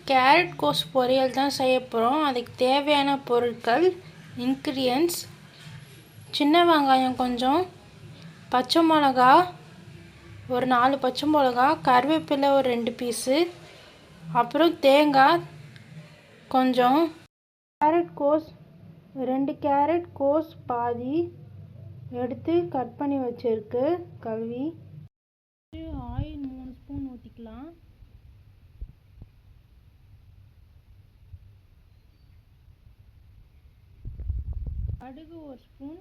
Carrot கோஸ் பொரியல் தான் செய்ய போகிறோம். அதுக்கு தேவையான பொருட்கள் இன்க்ரீடியன்ட்ஸ்: சின்ன வெங்காயம் கொஞ்சம், பச்சை மிளகா ஒரு 4 பச்சை மிளகா, கருவேப்பிலை ஒரு 2 பீஸு, அப்புறம் தேங்காய் கொஞ்சம், கேரட் கோஸ் 2 கேரட் கோஸ் பாதி எடுத்து கட் பண்ணி வச்சுருக்கு கழுவி. ஆயில் 3 ஸ்பூன் ஊற்றிக்கலாம். கடுகு 1 ஸ்பூன்,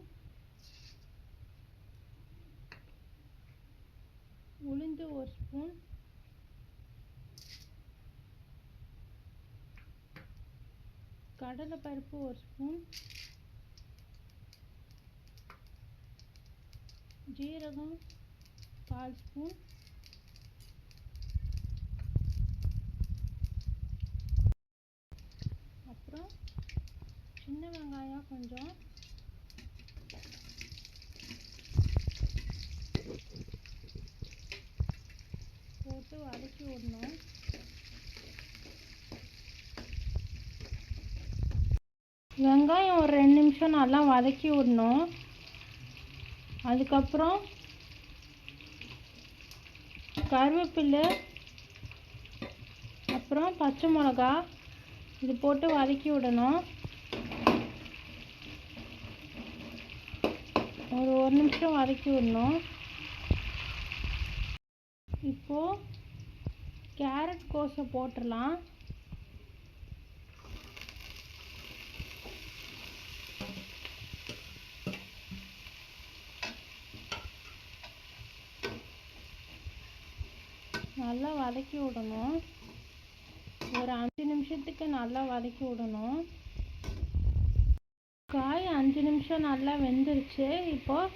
உளுந்து 1 ஸ்பூன், கடலைப்பருப்பு 1 ஸ்பூன், ஜீரகம் 1/4 ஸ்பூன், அப்புறம் சின்ன வெங்காயம் கொஞ்சம், போட்டு வதக்கி விடணும். வெங்காயம் ஒரு 2 நிமிஷம் நல்லா வதக்கி விடணும். அதுக்கப்புறம் கருவேப்பிலை, அப்புறம் பச்சை மிளகா இது போட்டு வதக்கி விடணும். ஒரு 1 நிமிஷம் வதக்கி விடணும். இப்போது கேரட் கோஸை போட்டுடலாம். நல்லா வதக்கி விடணும். ஒரு 5 நிமிஷத்துக்கு நல்லா வதக்கி விடணும். காய் 5 நிமிஷம் நல்லா வெந்துருச்சு. இப்போது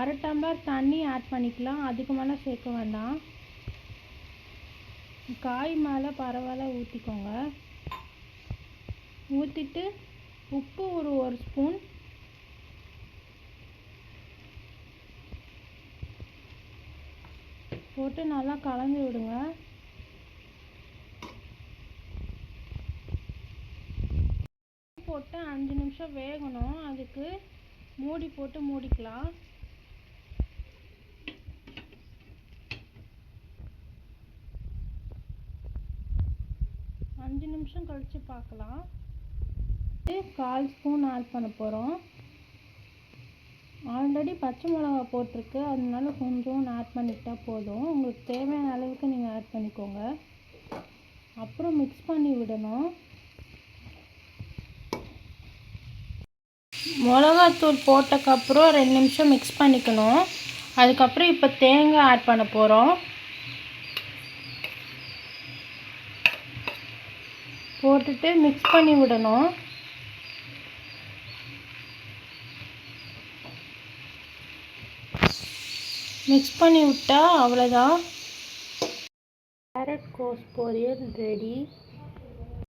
1/2 டம்ளர் தண்ணி ஆட் பண்ணிக்கலாம். அதுக்கு மேலே சேர்க்க வேண்டாம். காய் மேலே பரவாயில்ல ஊற்றிக்கோங்க. ஊற்றிட்டு உப்பு ஒரு 1 ஸ்பூன், போட்டு நல்லா கலந்து விடுங்க. போட்டு 5 நிமிஷம் வேகணும். அதுக்கு மூடி போட்டு மூடிக்கலாம். 5 நிமிஷம் கழித்து பார்க்கலாம். 1/4 ஸ்பூன் ஆட் பண்ண போகிறோம். ஆல்ரெடி பச்சை மிளகா போட்டிருக்கு, அதனால கொஞ்சம் ஆட் பண்ணிக்கிட்டால் போதும். உங்களுக்கு தேவையான அளவுக்கு நீங்கள் ஆட் பண்ணிக்கோங்க. அப்புறம் மிக்ஸ் பண்ணி விடணும். மிளகாத்தூள் போட்டக்கப்புறம் 2 நிமிஷம் மிக்ஸ் பண்ணிக்கணும். அதுக்கப்புறம் இப்போ தேங்காய் ஆட் பண்ண போகிறோம். போட்டுட்டு மிக்ஸ் பண்ணி விடணும். மிக்ஸ் பண்ணி விட்டால் அவ்வளோதான், கேரட் கோஸ் பொரியல் ரெடி.